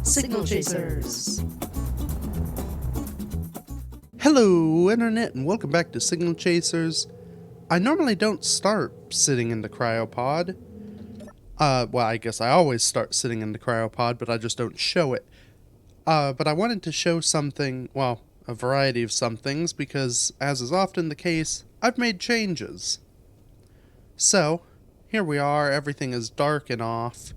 Signal Chasers. Hello, Internet, and welcome back to Signal Chasers. I normally don't start sitting in the cryopod. Well, I guess I always start sitting in the cryopod, but I just don't show it. But I wanted to show something, well, a variety of some things, because, as is often the case, I've made changes. So, here we are, everything is dark and off.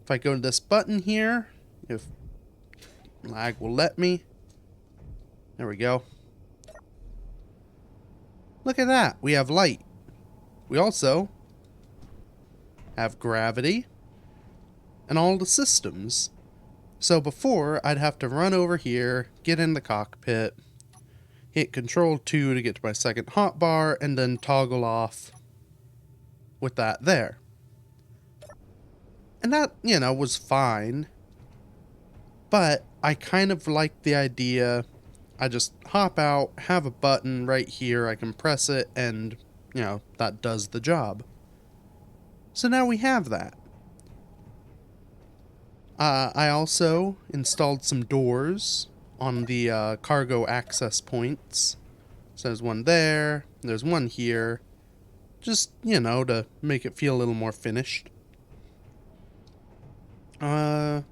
If I go to this button here, if lag will let me, there we go. Look at that, we have light. We also have gravity and all the systems. So before, I'd have to run over here, get in the cockpit, hit Control 2 to get to my second hotbar, and then toggle off with that there. And that, was fine. But I kind of like the idea. I just hop out, have a button right here, I can press it, and, that does the job. So now we have that. I also installed some doors on the cargo access points. So there's one there, there's one here. Just, to make it feel a little more finished. I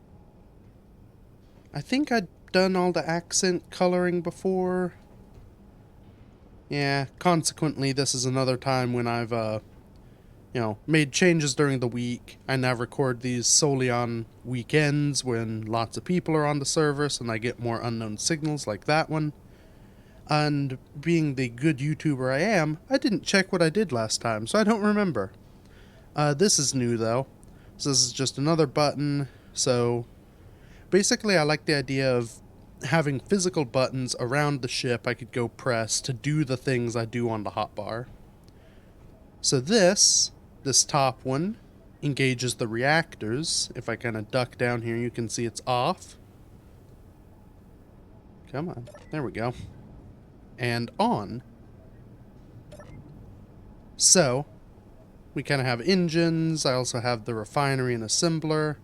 think I'd done all the accent coloring before. Yeah, consequently, this is another time when I've, made changes during the week. I now record these solely on weekends when lots of people are on the service and I get more unknown signals like that one. And being the good YouTuber I am, I didn't check what I did last time, so I don't remember. This is new, though. So this is just another button. So basically, I like the idea of having physical buttons around the ship I could go press to do the things I do on the hotbar. So this top one engages the reactors. If I kind of duck down here, you can see it's off. Come on. There we go. And on. So, we kind of have engines. I also have the refinery and assembler,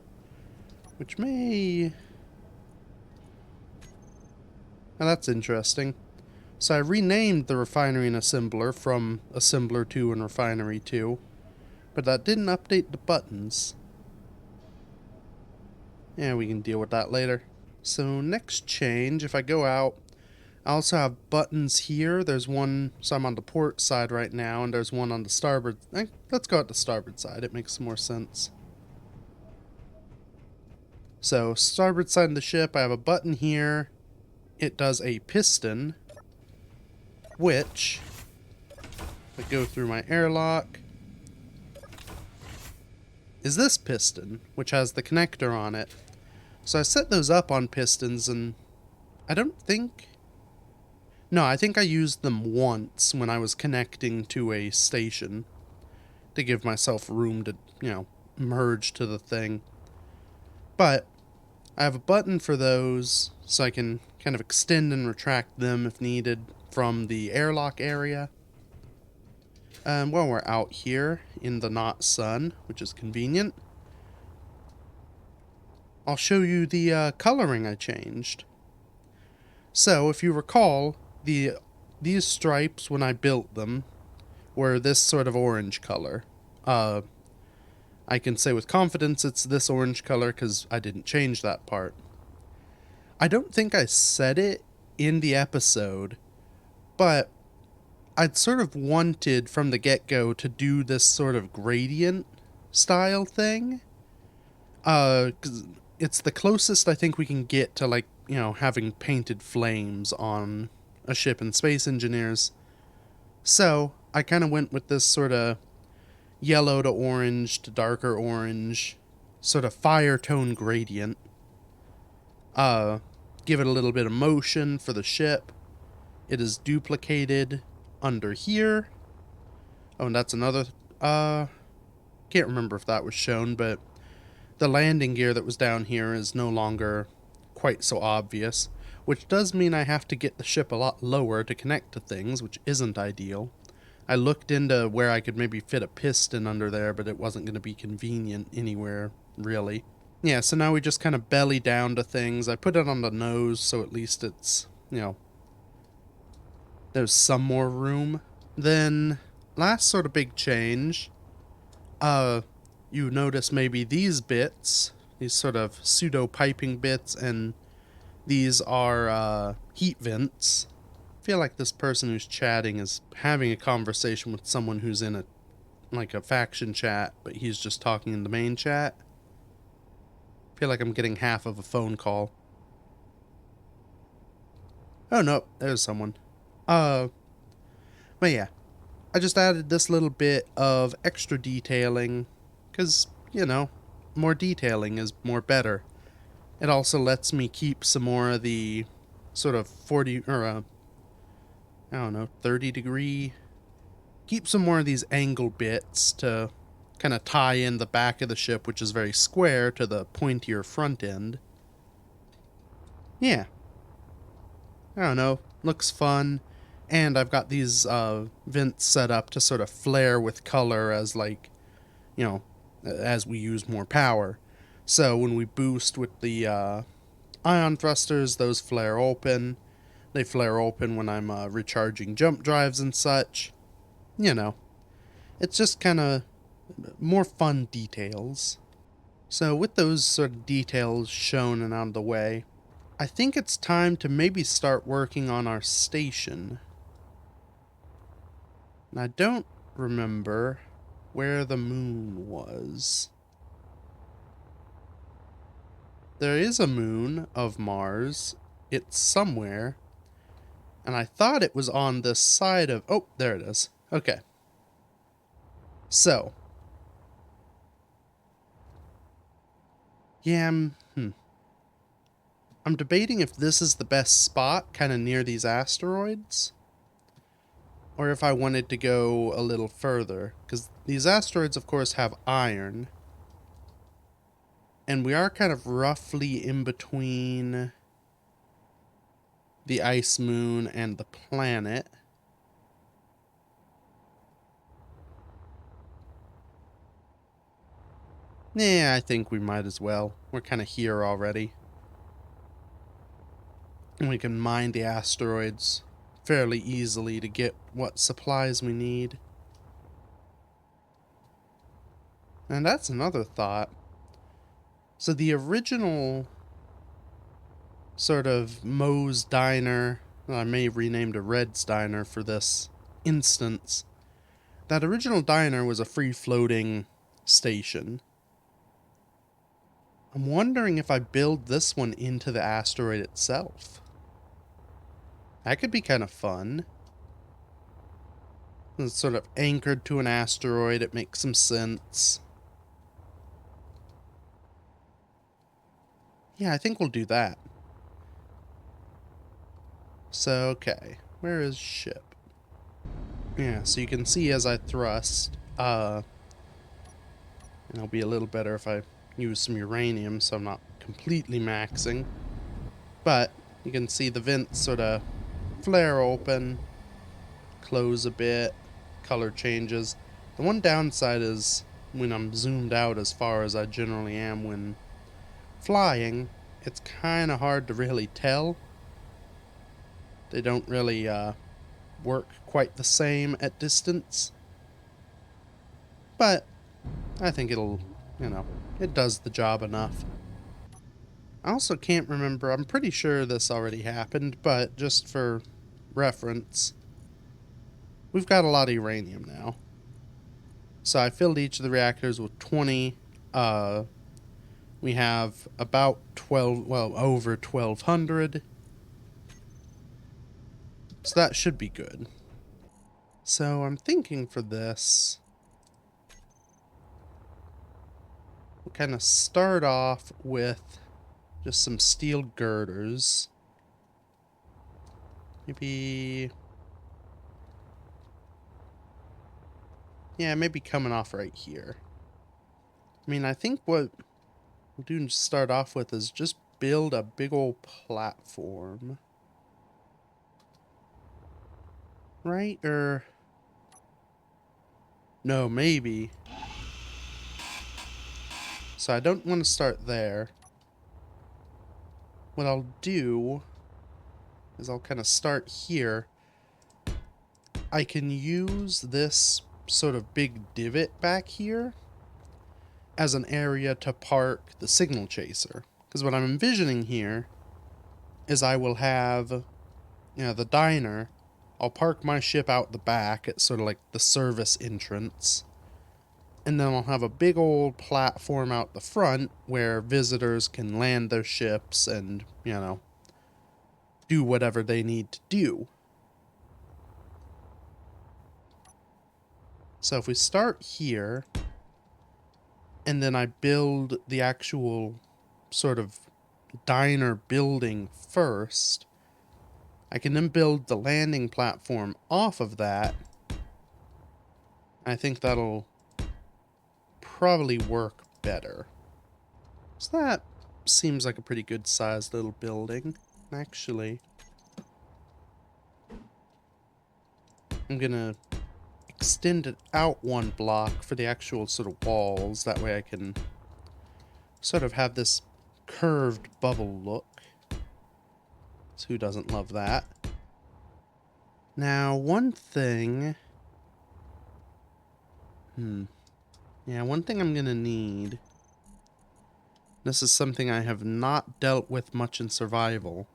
which may... Now that's interesting. So I renamed the refinery and assembler from Assembler 2 and Refinery 2, but that didn't update the buttons. Yeah, we can deal with that later. So next change, if I go out, I also have buttons here. There's one, so I'm on the port side right now, and there's one on the starboard. Let's go at the starboard side, it makes more sense. So starboard side of the ship, I have a button here. It does a piston, which, if I go through my airlock, is this piston, which has the connector on it. So I set those up on pistons, and I think I used them once when I was connecting to a station to give myself room to, merge to the thing. But I have a button for those, so I can kind of extend and retract them if needed from the airlock area. While we're out here in the not sun, which is convenient, I'll show you the coloring I changed. So, if you recall, these stripes, when I built them, were this sort of orange color. I can say with confidence it's this orange color because I didn't change that part. I don't think I said it in the episode, but I'd sort of wanted from the get-go to do this sort of gradient style thing. 'Cause it's the closest I think we can get to, like, having painted flames on a ship in Space Engineers. So, I kind of went with this sort of yellow to orange to darker orange, sort of fire tone gradient. Give it a little bit of motion for the ship. It is duplicated under here. Oh, and that's another, can't remember if that was shown, but the landing gear that was down here is no longer quite so obvious, which does mean I have to get the ship a lot lower to connect to things, which isn't ideal. I looked into where I could maybe fit a piston under there, but it wasn't going to be convenient anywhere, really. Yeah, so now we just kind of belly down to things. I put it on the nose, so at least it's, there's some more room. Then, last sort of big change, uh, you notice maybe these bits, these sort of pseudo piping bits, and these are, heat vents. I feel like this person who's chatting is having a conversation with someone who's in a faction chat, but he's just talking in the main chat. I feel like I'm getting half of a phone call. Oh no, there's someone. Uh, but yeah, I just added this little bit of extra detailing, because, more detailing is more better. It also lets me keep some more of the sort of 40, or I don't know, 30 degree, keep some more of these angle bits to kind of tie in the back of the ship, which is very square, to the pointier front end. Yeah, I don't know, looks fun. And I've got these vents set up to sort of flare with color as, like, as we use more power. So when we boost with the ion thrusters, those flare open. They flare open when I'm recharging jump drives and such. You know, it's just kind of more fun details. So with those sort of details shown and out of the way, I think it's time to maybe start working on our station. And I don't remember where the moon was. There is a moon of Mars. It's somewhere. And I thought it was on this side of... Oh, there it is. Okay. So. Yeah, I'm debating if this is the best spot, kind of near these asteroids. Or if I wanted to go a little further. Because these asteroids, of course, have iron. And we are kind of roughly in between the ice moon and the planet. Yeah, I think we might as well. We're kind of here already. And we can mine the asteroids fairly easily to get what supplies we need. And that's another thought. So the original sort of Moe's Diner, I may have renamed a Red's Diner for this instance. That original diner was a free-floating station. I'm wondering if I build this one into the asteroid itself. That could be kind of fun. It's sort of anchored to an asteroid. It makes some sense. Yeah, I think we'll do that. So, okay. Where is ship? Yeah, so you can see as I thrust, and it'll be a little better if I use some uranium so I'm not completely maxing. But you can see the vents sort of flare open, close a bit, color changes. The one downside is when I'm zoomed out as far as I generally am when flying, it's kind of hard to really tell. They don't really work quite the same at distance. But I think it'll, it does the job enough. I also can't remember, I'm pretty sure this already happened, but just for reference, we've got a lot of uranium now. So I filled each of the reactors with 20. We have about 12, well, over 1,200. So that should be good. So I'm thinking for this, we'll kind of start off with just some steel girders. Maybe... Yeah, maybe coming off right here. I mean, I think what we'll do to start off with is just build a big old platform. Right? Or... No, maybe. So I don't want to start there. What I'll do is I'll kind of start here. I can use this sort of big divot back here as an area to park the signal chaser. Because what I'm envisioning here is I will have, the diner. I'll park my ship out the back at sort of like the service entrance. And then I'll have a big old platform out the front where visitors can land their ships and, do whatever they need to do. So if we start here, and then I build the actual sort of diner building first, I can then build the landing platform off of that. I think that'll probably work better. So that seems like a pretty good sized little building. Actually, I'm gonna extend it out one block for the actual sort of walls. That way I can sort of have this curved bubble look. So who doesn't love that? Now, one thing... Yeah, one thing I'm gonna need... This is something I have not dealt with much in survival.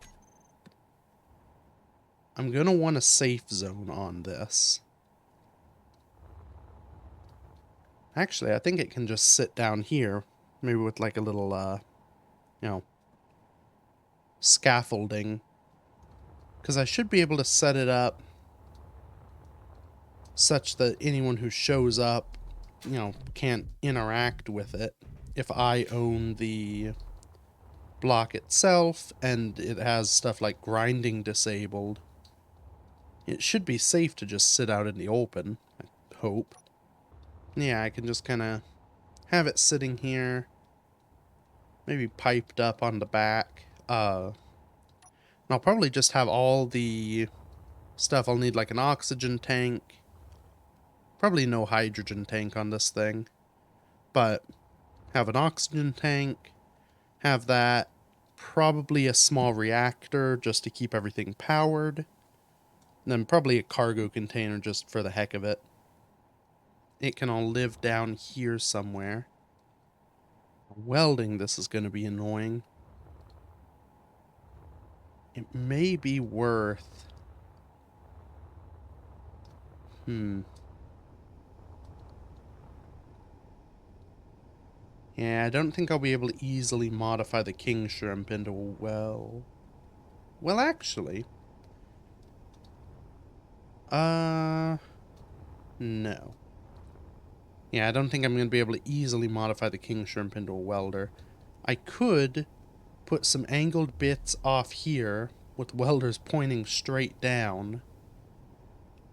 I'm gonna want a safe zone on this. Actually, I think it can just sit down here. Maybe with like a little, scaffolding. Because I should be able to set it up such that anyone who shows up, can't interact with it if I own the block itself and it has stuff like grinding disabled. It should be safe to just sit out in the open, I hope. Yeah, I can just kind of have it sitting here, maybe piped up on the back. And I'll probably just have all the stuff. I'll need like an oxygen tank. Probably no hydrogen tank on this thing. But have an oxygen tank. Have that. Probably a small reactor just to keep everything powered. And then probably a cargo container just for the heck of it. It can all live down here somewhere. Welding this is going to be annoying. It may be worth... Yeah, I don't think I'll be able to easily modify the king shrimp into a well... Well, actually... No. Yeah, I don't think I'm going to be able to easily modify the king shrimp into a welder. I could put some angled bits off here with welders pointing straight down,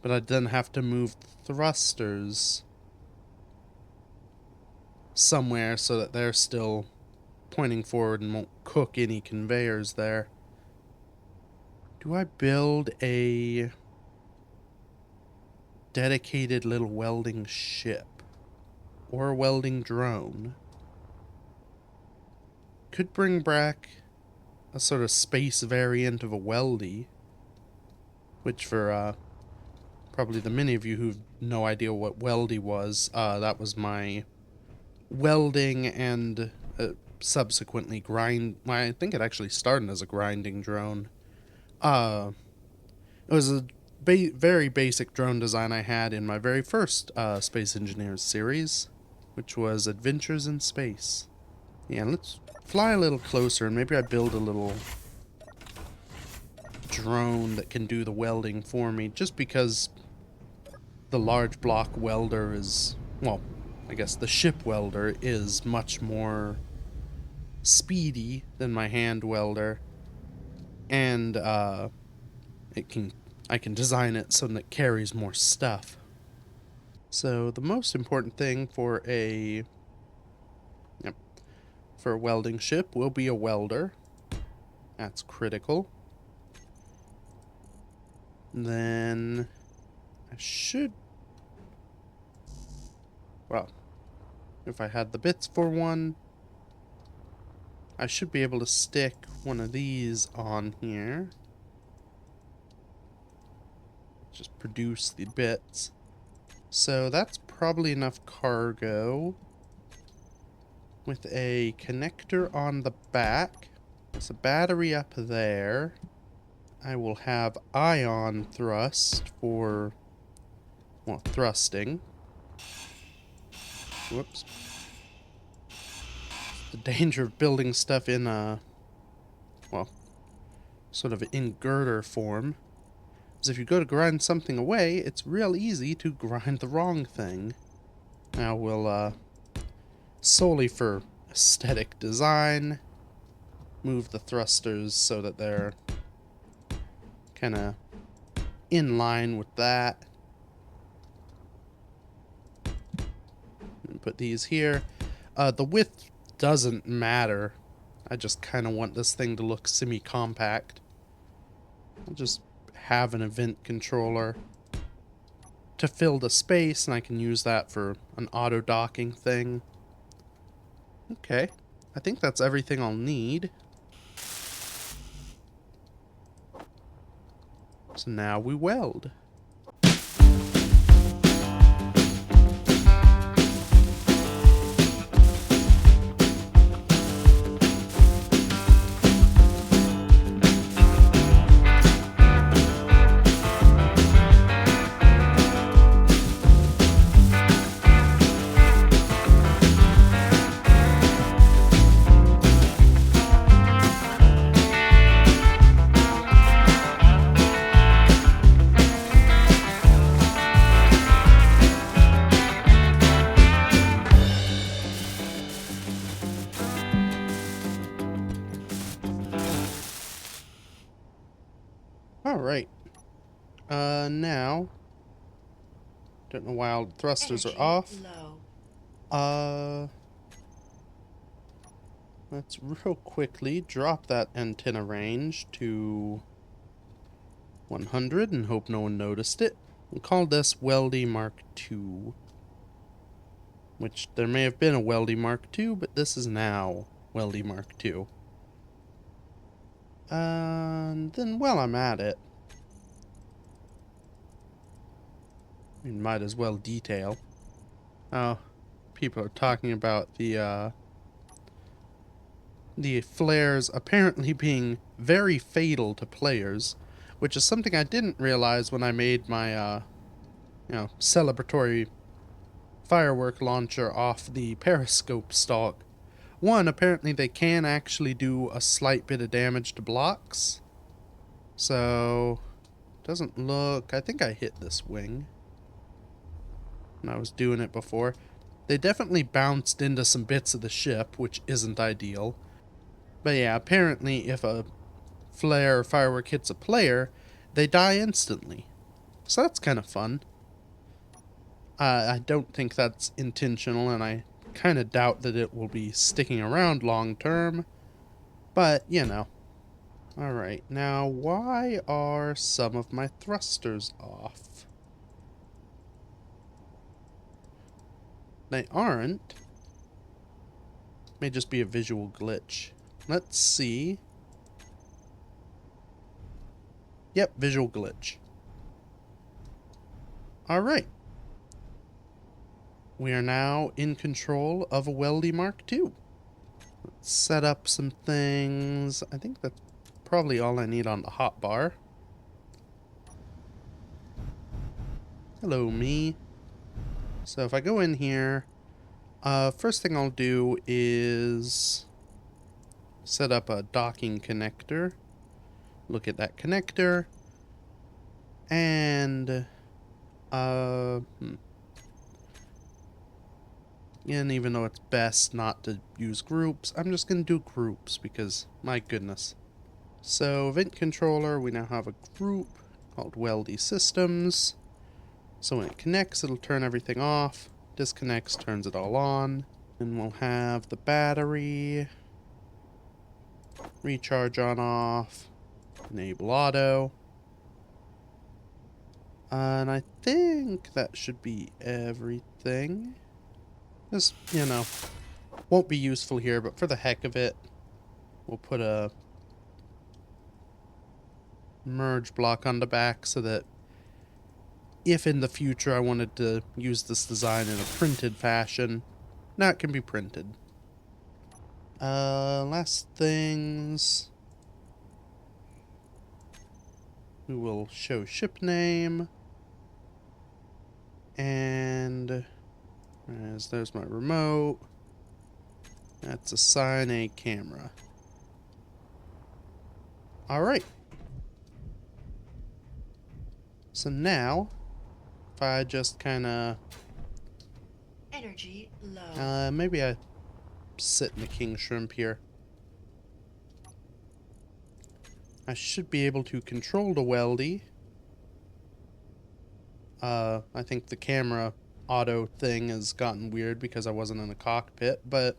but I'd then have to move thrusters somewhere so that they're still pointing forward and won't cook any conveyors there. Do I build a dedicated little welding ship or a welding drone? Could bring back a sort of space variant of a Weldy, which for probably the many of you who've no idea what Weldy was, that was my welding and subsequently I think it actually started as a grinding drone. It was a very basic drone design I had in my very first Space Engineers series, which was Adventures in Space. Yeah, let's fly a little closer and maybe I build a little drone that can do the welding for me, just because the large block welder is, well, I guess the ship welder is much more speedy than my hand welder, and I can design it so that it carries more stuff. So the most important thing for a welding ship will be a welder. That's critical. Then I should, well, if I had the bits for one, I should be able to stick one of these on here. Just produce the bits. So that's probably enough cargo. With a connector on the back. There's a battery up there. I will have ion thrust for, well, thrusting. Whoops. The danger of building stuff in a, well, sort of in girder form is if you go to grind something away, it's real easy to grind the wrong thing. Now we'll, solely for aesthetic design, move the thrusters so that they're kind of in line with that. And put these here. The width doesn't matter. I just kind of want this thing to look semi-compact. I'll just have an event controller to fill the space, and I can use that for an auto-docking thing. Okay, I think that's everything I'll need. So now we weld. Alright. Now, don't know why all the thrusters are off. Let's real quickly drop that antenna range to 100 and hope no one noticed it. We'll call this Weldy Mark II. Which, there may have been a Weldy Mark II, but this is now Weldy Mark II. And then while I'm at it, we might as well detail. Oh, people are talking about the flares apparently being very fatal to players, which is something I didn't realize when I made my, celebratory firework launcher off the periscope stalk. One, apparently they can actually do a slight bit of damage to blocks. So, doesn't look... I think I hit this wing when I was doing it before. They definitely bounced into some bits of the ship, which isn't ideal. But yeah, apparently if a flare or firework hits a player, they die instantly. So that's kind of fun. I don't think that's intentional, and I kind of doubt that it will be sticking around long term. But, you know. Alright, now why are some of my thrusters off? They aren't. May just be a visual glitch. Let's see. Yep, visual glitch. Alright. We are now in control of a Weldy Mark II. Let's set up some things. I think that's probably all I need on the hotbar. Hello, me. So if I go in here, first thing I'll do is set up a docking connector. Look at that connector. And, and even though it's best not to use groups, I'm just going to do groups because, my goodness. So, event controller, we now have a group called Weldy Systems. So when it connects, it'll turn everything off. Disconnects, turns it all on. And we'll have the battery. Recharge on off. Enable auto. And I think that should be everything. This, won't be useful here, but for the heck of it, we'll put a merge block on the back so that if in the future I wanted to use this design in a printed fashion, now it can be printed. Last things. We will show ship name. And there's my remote. Let's assign a camera. Alright. So now, if I just kind of... Energy low. maybe I sit in the king shrimp here. I should be able to control the Weldy. I think the camera auto thing has gotten weird because I wasn't in a cockpit, but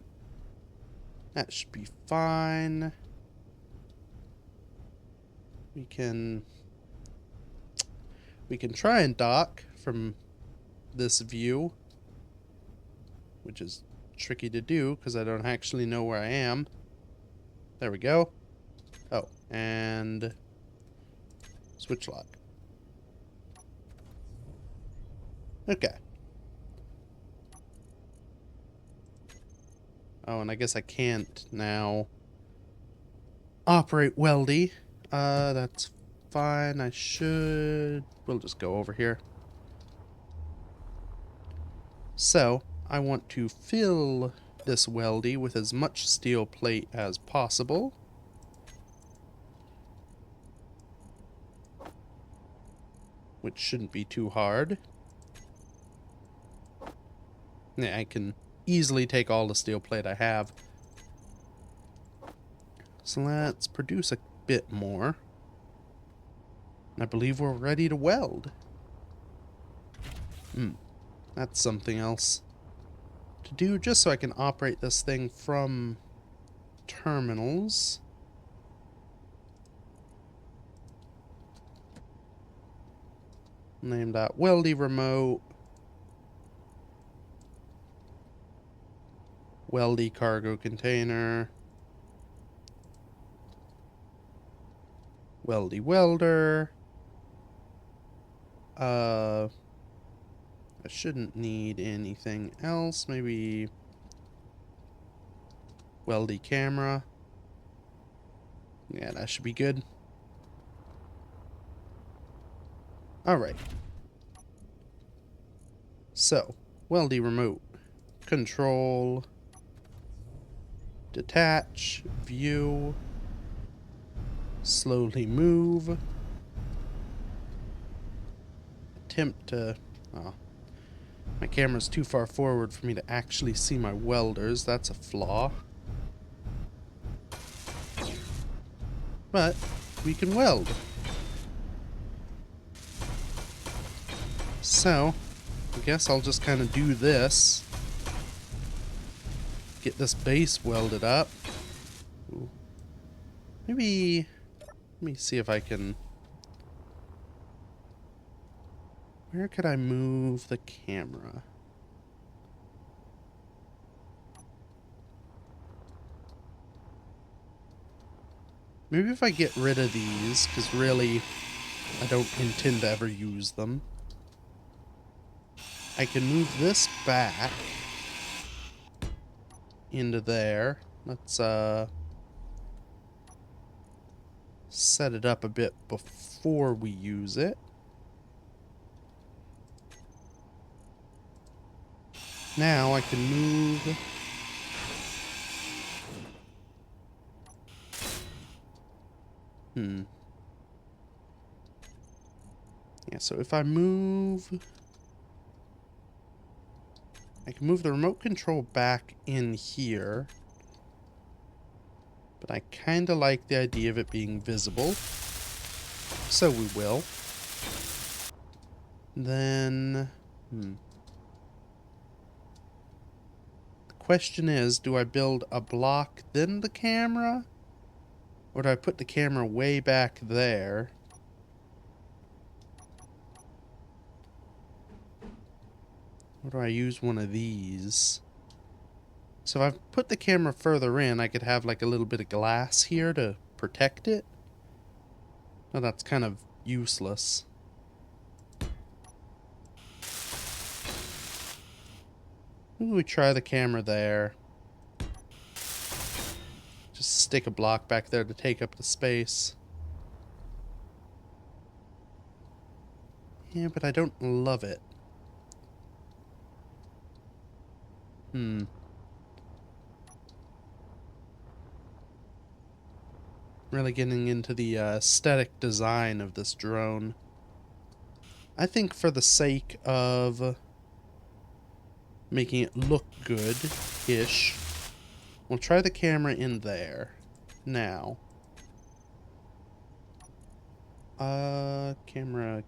that should be fine. We can try and dock from this view, which is tricky to do because I don't actually know where I am. There we go. Oh, and switch lock. Okay. Oh, and I guess I can't now operate Weldy. That's fine. We'll just go over here. So, I want to fill this Weldy with as much steel plate as possible. Which shouldn't be too hard. Yeah, I can easily take all the steel plate I have. So let's produce a bit more. I believe we're ready to weld. That's something else to do just so I can operate this thing from terminals. Name that Weldy remote. Weldy cargo container. Weldy welder. I shouldn't need anything else. Maybe Weldy camera. Yeah, that should be good. Alright. So, Weldy remote. Control. Detach. View. Slowly move. Attempt to... Oh. My camera's too far forward for me to actually see my welders. That's a flaw. But we can weld. So, I guess I'll just kind of do this. Get this base welded up. Ooh. Maybe... Let me see if I can... Where could I move the camera? Maybe if I get rid of these, because really I don't intend to ever use them. I can move this back into there. Let's set it up a bit before we use it. Now I can move... Yeah, so if I move... I can move the remote control back in here. But I kind of like the idea of it being visible. So we will. Then... The question is, do I build a block then the camera? Or do I put the camera way back there? Or do I use one of these? So if I put the camera further in, I could have like a little bit of glass here to protect it. Well, that's kind of useless. Maybe we try the camera there. Just stick a block back there to take up the space. Yeah, but I don't love it. Really getting into the aesthetic design of this drone. I think for the sake of making it look good-ish, we'll try the camera in there. Now. Camera.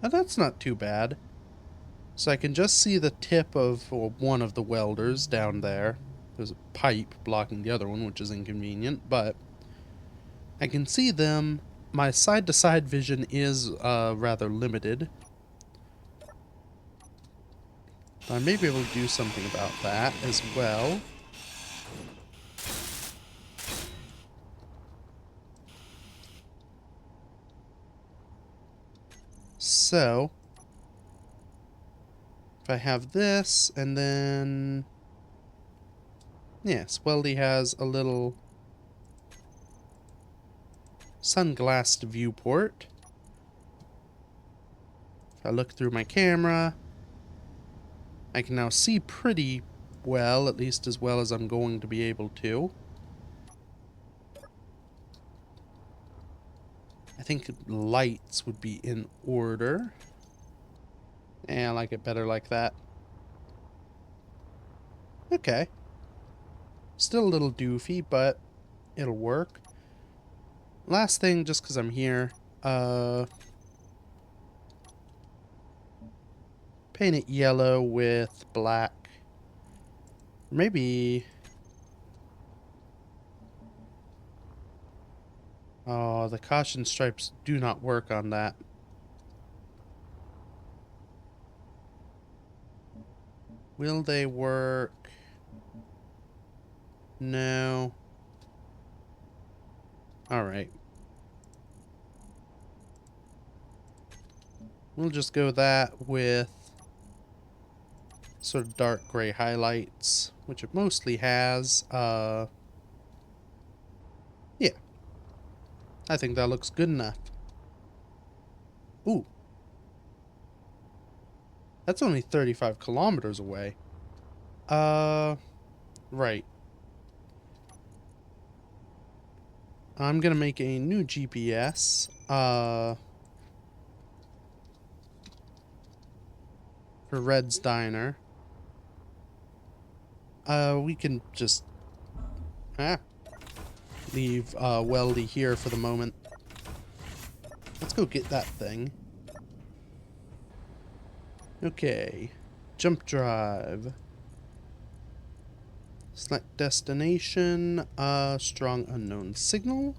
Oh, that's not too bad. So I can just see the tip of one of the welders down there. There's a pipe blocking the other one, which is inconvenient, but I can see them. My side-to-side vision is rather limited. I may be able to do something about that as well. So, if I have this, and then... Yes, Weldy has a little sunglassed viewport. If I look through my camera, I can now see pretty well, at least as well as I'm going to be able to. I think lights would be in order. Yeah, I like it better like that. Okay. Still a little doofy, but it'll work. Last thing, just because I'm here, paint it yellow with black. Maybe... Oh, the caution stripes do not work on that. Will they work? No. Alright. We'll just go that with sort of dark gray highlights, which it mostly has. Yeah. I think that looks good enough. Ooh. That's only 35 kilometers away. Right. I'm gonna make a new GPS. For Red's Diner. We can just... leave, Weldy here for the moment. Let's go get that thing. Okay. Jump drive. Select destination. Strong unknown signal.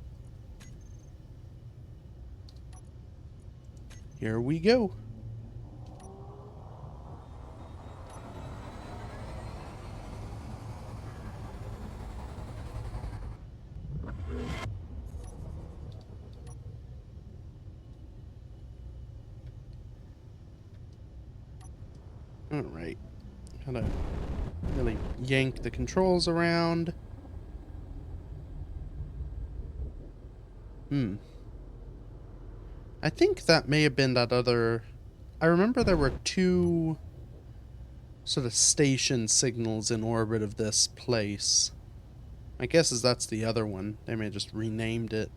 Here we go. Alright. Gotta really yank the controls around. I think that may have been that other... I remember there were two sort of station signals in orbit of this place. My guess is that's the other one. They may have just renamed it.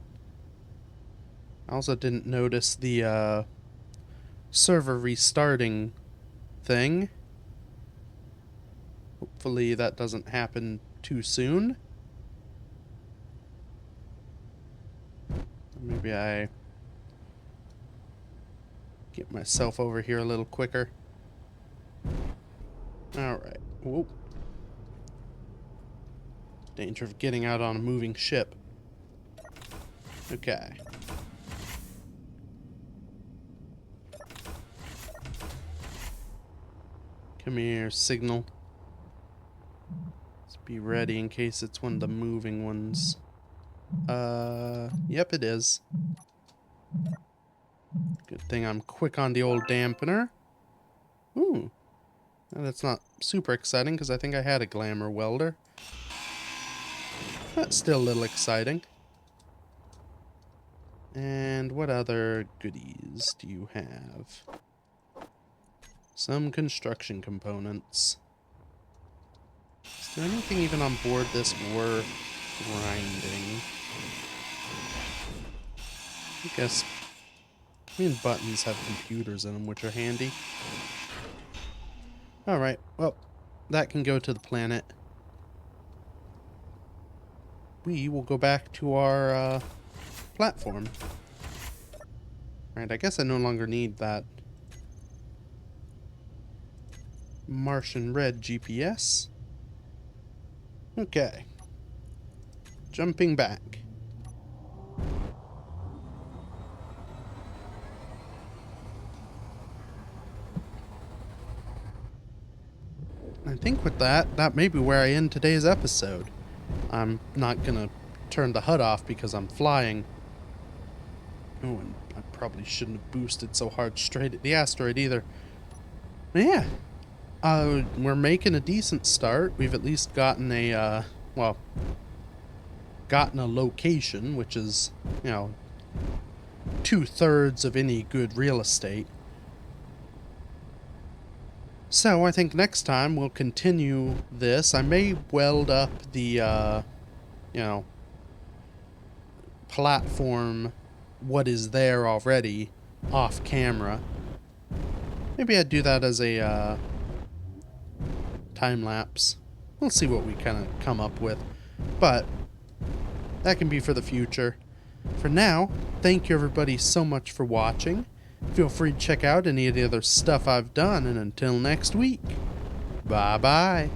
I also didn't notice the server restarting thing. Hopefully that doesn't happen too soon. Maybe I get myself over here a little quicker. Alright. Whoop. Danger of getting out on a moving ship. Okay. Come here, signal. Let's be ready in case it's one of the moving ones. Yep, it is. Good thing I'm quick on the old dampener. Ooh. Well, that's not super exciting because I think I had a glamour welder. That's still a little exciting. And what other goodies do you have? Some construction components. Is there anything even on board this worth grinding? I guess... I mean, buttons have computers in them, which are handy. Alright, well, that can go to the planet. We will go back to our platform. Alright, I guess I no longer need that Martian red GPS. Okay. Jumping back. I think with that may be where I end today's episode. I'm not gonna turn the HUD off because I'm flying. Oh, and I probably shouldn't have boosted so hard straight at the asteroid either. But yeah. We're making a decent start. We've at least gotten a, gotten a location, which is, you know, 2/3 of any good real estate. So I think next time we'll continue this. I may weld up the, you know, platform, what is there already, off camera. Maybe I'd do that as a, time lapse. We'll see what we kind of come up with. But that can be for the future. For now, thank you everybody so much for watching. Feel free to check out any of the other stuff I've done, and until next week, bye-bye.